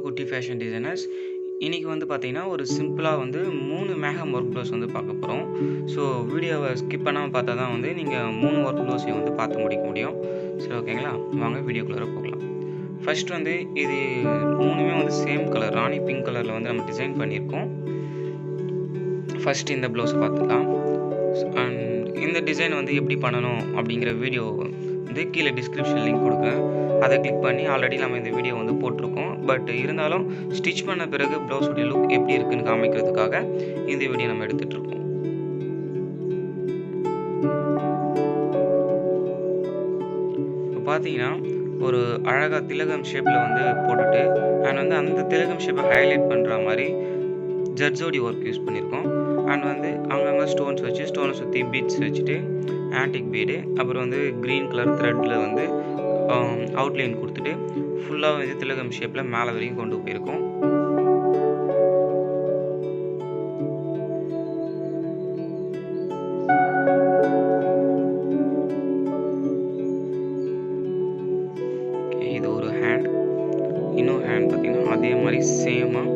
குட்டி fashion designers. இன்னைக்கு வந்து பார்த்தீங்கன்னா, ஒரு சிம்பிளா வந்து 3 மேகம் ஒர்க் ப்ளவுஸ் வந்து பார்க்க போறோம். ஸோ வீடியோவ ஸ்கிப் பண்ணாம பார்த்தா தான் வந்து நீங்க 3 ஒர்க் ப்ளவுஸையும் வந்து பார்த்து முடிக்க முடியும். சரி ஓகேங்களா? வாங்க வீடியோக்குள்ளார போகலாம். ஃபர்ஸ்ட் வந்து இது 3மே வந்து சேம் கலர் ராணி பிங்க் கலர்ல வந்து நம்ம டிசைன் பண்ணியிருக்கோம். ஃபர்ஸ்ட் இந்த ப்ளவுஸை பார்த்துக்கலாம். அண்ட் இந்த டிசைன் வந்து எப்படி பண்ணணும் அப்படிங்கிற வீடியோ வந்து கீழே டிஸ்கிரிப்ஷன் லிங்க் கொடுக்குறேன். அதை கிளிக் பண்ணி ஆல்ரெடி நம்ம இந்த வீடியோ வந்து போட்டிருக்கோம். பட் இருந்தாலும் ஸ்டிச் பண்ண பிறகு ப்ளவுஸுடைய லுக் எப்படி இருக்குன்னு காமிக்கிறதுக்காக இந்த வீடியோ நம்ம எடுத்துகிட்டு இருக்கோம். இப்போ பார்த்தீங்கன்னா ஒரு அழகாக திலகம் ஷேப்பில் வந்து போட்டுட்டு அண்ட் வந்து அந்த திலகம் ஷேப்பை ஹைலைட் பண்ணுற மாதிரி ஜர்ஜோடி ஒர்க் யூஸ் பண்ணியிருக்கோம். அண்ட் வந்து அங்கங்கே ஸ்டோன்ஸ் வச்சு ஸ்டோனை சுற்றி பீட்ஸ் வச்சுட்டு ஆன்டிக் பீடு அப்புறம் வந்து க்ரீன் கலர் த்ரெட்டில் வந்து அவுட்லைன் கொடுத்துட்டு ஃபுல்லாக வந்து திலகம் ஷேப்பில் மேலே வரைக்கும் கொண்டு போயிருக்கோம். இது ஒரு ஹேண்ட், இன்னொரு ஹேண்ட் பார்த்தீங்கன்னா அதே மாதிரி சேமாக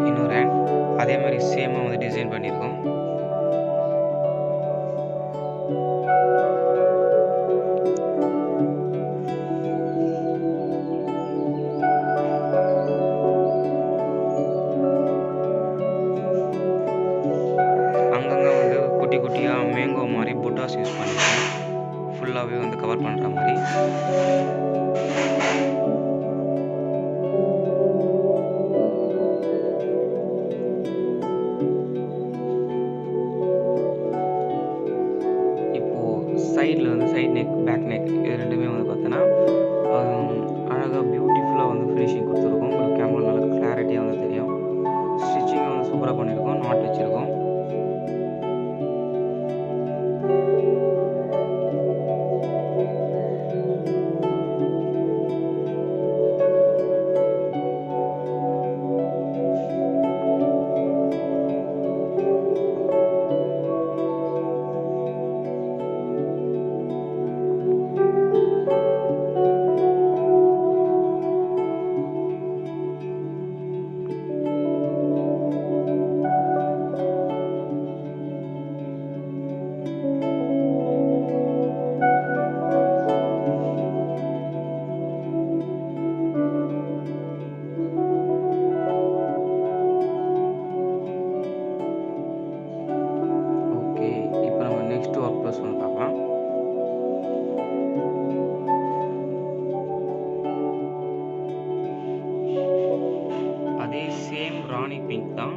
இன்னொரு ஹேண்ட் அதே மாதிரி சேமாக வந்து டிசைன் பண்ணியிருக்கோம். அங்கங்கே வந்து குட்டி குட்டியாக மேங்கோ மாதிரி புட்டாஸ் யூஸ் பண்ணியிருக்கோம். ஃபுல்லாகவே வந்து கவர் பண்ணுற மாதிரி. சைடில் வந்து சைட் நெக் பேக் நெக் இது ரெண்டுமே வந்து பார்த்தோன்னா அழகாக பியூட்டிஃபுல்லாக வந்து ஃபினிஷிங் கொடுத்துருக்கோம். உங்களுக்கு கேமரா நல்லா கிளாரிட்டியாக வந்து தெரியும். ஸ்டிச்சிங்கை வந்து சூப்பராக பண்ணியிருக்கோம். நாட் வச்சுருக்கோம். அதே சேம் ராணி பிங்க் தான்.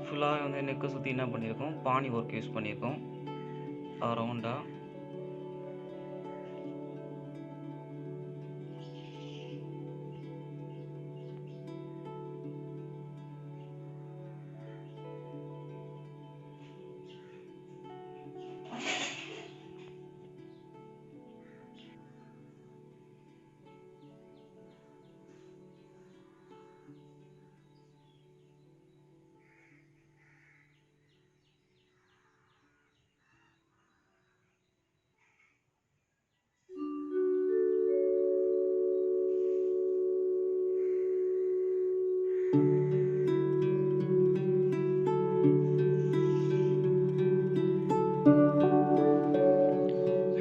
ஃபுல்லாக வந்து நெக்கை சுற்றி என்ன பண்ணியிருக்கோம், பானி ஒர்க் யூஸ் பண்ணியிருக்கோம் ரவுண்டாக.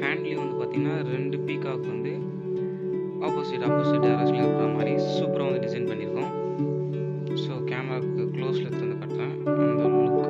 ஹேண்ட்லேயும் வந்து பார்த்தீங்கன்னா 2 பீகாக் வந்து ஆப்போசிட் டைரக்ஷனில் இருக்கிற மாதிரி சூப்பராக வந்து டிசைன் பண்ணியிருக்கோம். ஸோ கேமராவுக்கு க்ளோஸில் எடுத்து வந்து காட்டுறேன் அந்த லுக்.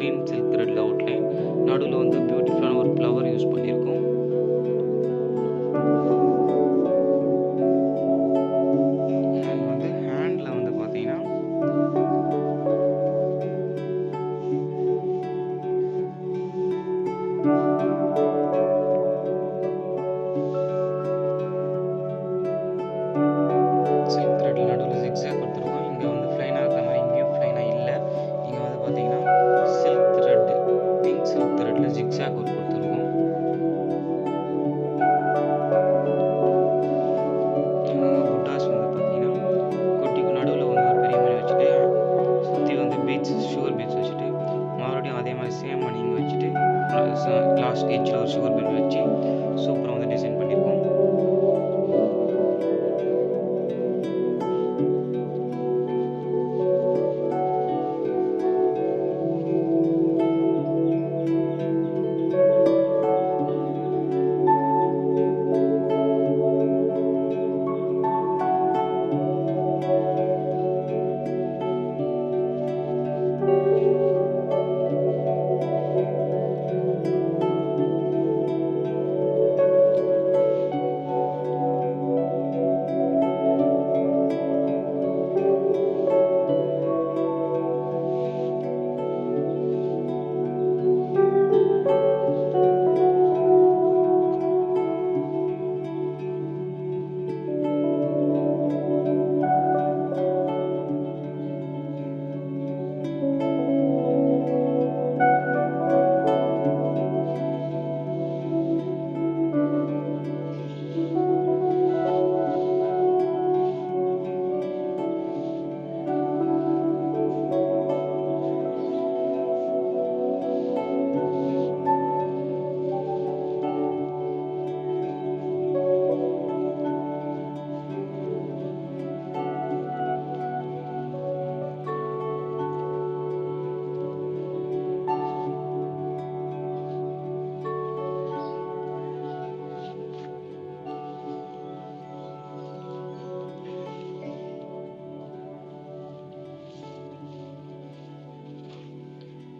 க்ரீன் சில்க் த்ரெட்டில் அவுட்லைன், நடுவில் வந்து பியூட்டிஃபுல்லான ஒரு ஃப்ளவர் யூஸ் பண்ணியிருக்கோம். அண்ட் வந்து ஹேண்டில் வந்து பார்த்தீங்கன்னா சில்க் த்ரெட்டில் நடுவில் ஜிக்ஸாக் கொடுத்துருக்கோம். இங்கே வந்து ஃப்ளைனாக இருக்கிற மாதிரி இங்கேயும் ஃப்ளைனாக இல்லை. இங்கே வந்து பார்த்தீங்கன்னா சில்க் த்ரெட், பிங்க் சில்க் த்ரெட்டில் ஜிக்ஸாக் ஒர்க் கொடுத்துருக்கோம். புட்டாஸ் வந்து பார்த்தீங்கன்னா குட்டிக்கு நடுவில் வந்து ஒரு பெரிய மணி வச்சுட்டு சுற்றி வந்து பீட்ஸ், சுகர் பீட்ஸ் வச்சுட்டு மறுபடியும் அதே மாதிரி சேம் மணி இங்கே வச்சுட்டு லாஸ்ட் எட்ஜில் ஒரு சுகர் பீட் வச்சு சூப்பராக வந்து டிசைன் பண்ணியிருக்கோம்.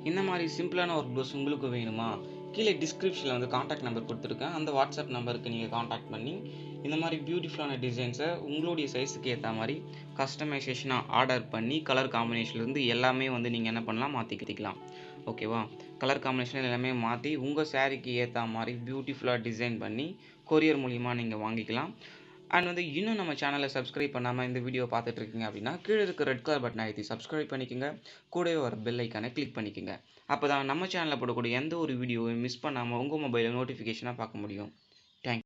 இந்த மாதிரி சிம்பிளான ஒர்க் ப்ளவுஸ் உங்களுக்கு வேணுமா? கீழே டிஸ்கிரிப்ஷனில் வந்து காண்டாக்ட் நம்பர் கொடுத்துருக்கேன். அந்த வாட்ஸ்அப் நம்பருக்கு நீங்கள் காண்டாக்ட் பண்ணி இந்த மாதிரி பியூட்டிஃபுல்லான டிசைன்ஸை உங்களுடைய சைஸுக்கு ஏற்ற மாதிரி கஸ்டமைசேஷனாக ஆர்டர் பண்ணி கலர் காம்பினேஷன்லேருந்து எல்லாமே வந்து நீங்கள் என்ன பண்ணலாம், மாற்றிக்கலாம். ஓகேவா? கலர் காம்பினேஷன் எல்லாமே மாற்றி உங்கள் சாரீக்கு ஏற்ற மாதிரி பியூட்டிஃபுல்லாக டிசைன் பண்ணி கொரியர் மூலிமா நீங்கள் வாங்கிக்கலாம். அண்ட் வந்து இன்னும் நம்ம சேனலை சப்ஸ்கிரைப் பண்ணாமல் இந்த வீடியோ பார்த்துட்ருக்கீங்க அப்படின்னா கீழே இருக்க ரெட் கலர் பட்டன் அழுத்தி சப்ஸ்கிரைப் பண்ணிக்கோங்க. கூடவே வர பெல் ஐக்கானை கிளிக் பண்ணிக்கோங்க. அப்போ தான் நம்ம சேனலில் போடக்கூடிய எந்த ஒரு வீடியோவையும் மிஸ் பண்ணாமல் உங்கள் மொபைலில் நோட்டிஃபிகேஷனாக பார்க்க முடியும். தேங்க்யூ.